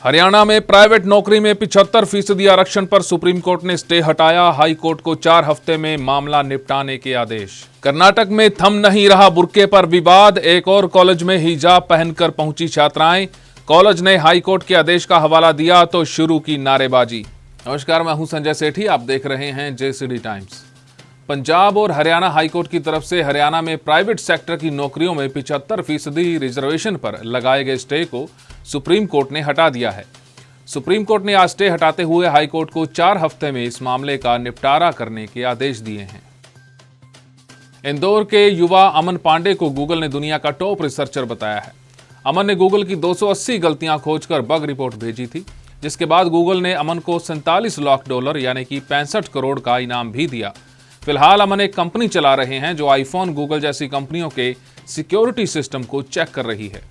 हरियाणा में प्राइवेट नौकरी में 75% आरक्षण पर सुप्रीम कोर्ट ने स्टे हटाया। हाई कोर्ट को 4 हफ्ते में मामला निपटाने के आदेश। कर्नाटक में थम नहीं रहा बुर्के पर विवाद। एक और कॉलेज में हिजाब पहनकर पहुंची छात्राएं। कॉलेज ने हाई कोर्ट के आदेश का हवाला दिया तो शुरू की नारेबाजी। नमस्कार, मैं हूं संजय सेठी, आप देख रहे हैं जेसीडी टाइम्स। पंजाब और हरियाणा हाईकोर्ट की तरफ से हरियाणा में प्राइवेट सेक्टर की नौकरियों में 75% रिजर्वेशन पर लगाए गए स्टे को सुप्रीम कोर्ट ने हटा दिया है। सुप्रीम कोर्ट ने आज स्टे हटाते हुए हाईकोर्ट को 4 हफ्ते में इस मामले का निपटारा करने के आदेश दिए हैं। इंदौर के युवा अमन पांडे को गूगल ने दुनिया का टॉप रिसर्चर बताया है। अमन ने गूगल की 280 गलतियां खोजकर बग रिपोर्ट भेजी थी, जिसके बाद गूगल ने अमन को $47 लाख यानी कि 65 करोड़ का इनाम भी दिया। फिलहाल अमन एक कंपनी चला रहे हैं जो आईफोन, गूगल जैसी कंपनियों के सिक्योरिटी सिस्टम को चेक कर रही है।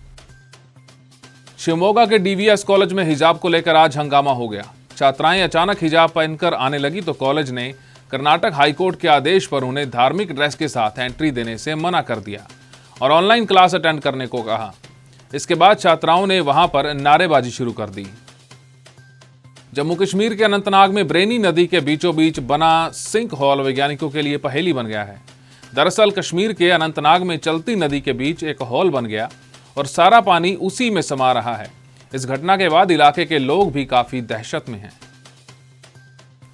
शिवमोगा के डीवीएस कॉलेज में हिजाब को लेकर आज हंगामा हो गया। छात्राएं अचानक हिजाब पहनकर आने लगी तो कॉलेज ने कर्नाटक हाईकोर्ट के आदेश पर उन्हें धार्मिक ड्रेस के साथ एंट्री देने से मना कर दिया और ऑनलाइन क्लास अटेंड करने को कहा। इसके बाद छात्राओं ने वहां पर नारेबाजी शुरू कर दी। जम्मू कश्मीर के अनंतनाग में ब्रेनी नदी के बीचों बीच बना सिंक होल वैज्ञानिकों के लिए पहेली बन गया है। दरअसल कश्मीर के अनंतनाग में चलती नदी के बीच एक होल बन गया और सारा पानी उसी में समा रहा है। इस घटना के बाद इलाके के लोग भी काफी दहशत में हैं।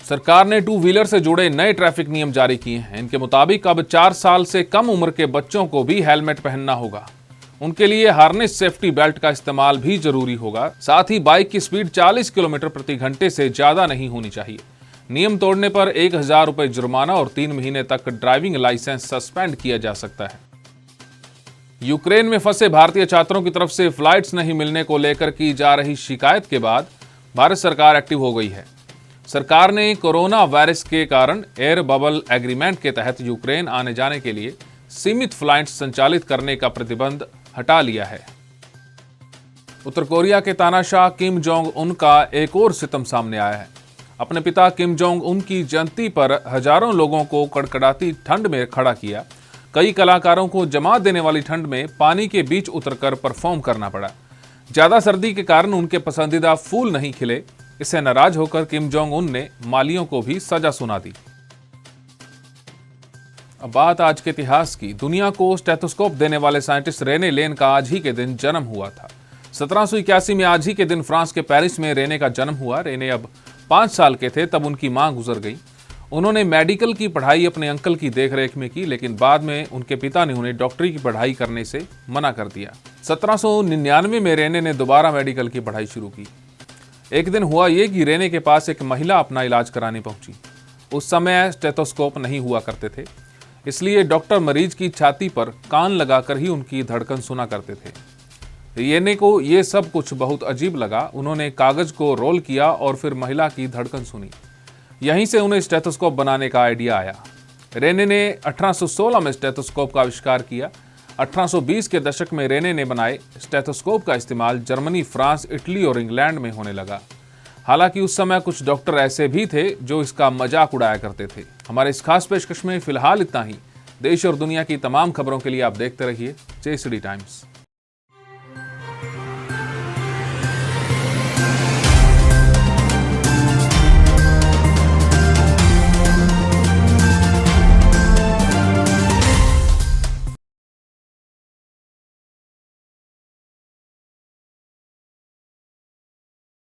सरकार ने 2 व्हीलर से जुड़े नए ट्रैफिक नियम जारी किए हैं। इनके मुताबिक अब 4 साल से कम उम्र के बच्चों को भी हेलमेट पहनना होगा। उनके लिए हार्नेस सेफ्टी बेल्ट का इस्तेमाल भी जरूरी होगा। साथ ही बाइक की स्पीड 40 किलोमीटर प्रति घंटे से ज्यादा नहीं होनी चाहिए। नियम तोड़ने पर 1000 रुपए जुर्माना और 3 महीने तक ड्राइविंग लाइसेंस सस्पेंड किया जा सकता है। यूक्रेन में फंसे भारतीय छात्रों की तरफ से फ्लाइट्स नहीं मिलने को लेकर की जा रही शिकायत के बाद भारत सरकार एक्टिव हो गई है। सरकार ने कोरोना वायरस के कारण एयर बबल एग्रीमेंट के तहत यूक्रेन आने जाने के लिए सीमित फ्लाइट्स संचालित करने का प्रतिबंध हटा लिया है। उत्तर कोरिया के तानाशाह किम जोंग उन का एक और सितम सामने आया है। अपने पिता किम जोंग उन की जयंती पर हजारों लोगों को कड़कड़ाती ठंड में खड़ा किया। कई कलाकारों को जमात देने वाली ठंड में पानी के बीच उतरकर परफॉर्म करना पड़ा। ज्यादा सर्दी के कारण उनके पसंदीदा फूल नहीं खिले। इससे नाराज होकर किम जोंग उन ने मालियों को भी सजा सुना दी। अब बात आज के इतिहास की। दुनिया को स्टेथोस्कोप देने वाले साइंटिस्ट रेने लेन का आज ही के दिन जन्म हुआ था। 1781 में आज ही के दिन फ्रांस के पेरिस में रेने का जन्म हुआ। रेने अब 5 साल के थे तब उनकी मां गुजर गई। उन्होंने मेडिकल की पढ़ाई अपने अंकल की देखरेख में की, लेकिन बाद में उनके पिता ने उन्हें डॉक्टरी की पढ़ाई करने से मना कर दिया। 1799 में रेने ने दोबारा मेडिकल की पढ़ाई शुरू की। एक दिन हुआ ये कि रेने के पास एक महिला अपना इलाज कराने पहुंची। उस समय स्टेथोस्कोप नहीं हुआ करते थे, इसलिए डॉक्टर मरीज की छाती पर कान लगाकर ही उनकी धड़कन सुना करते थे। रेने को ये सब कुछ बहुत अजीब लगा। उन्होंने कागज को रोल किया और फिर महिला की धड़कन सुनी। यहीं से उन्हें स्टेथोस्कोप बनाने का आइडिया आया। रेने ने 1816 में स्टेथोस्कोप का आविष्कार किया। 1820 के दशक में रेने ने बनाए स्टेथोस्कोप का इस्तेमाल जर्मनी, फ्रांस, इटली और इंग्लैंड में होने लगा। हालांकि उस समय कुछ डॉक्टर ऐसे भी थे जो इसका मजाक उड़ाया करते थे। हमारे इस खास पेशकश में फिलहाल इतना ही। देश और दुनिया की तमाम खबरों के लिए आप देखते रहिए जेसीडी टाइम्स।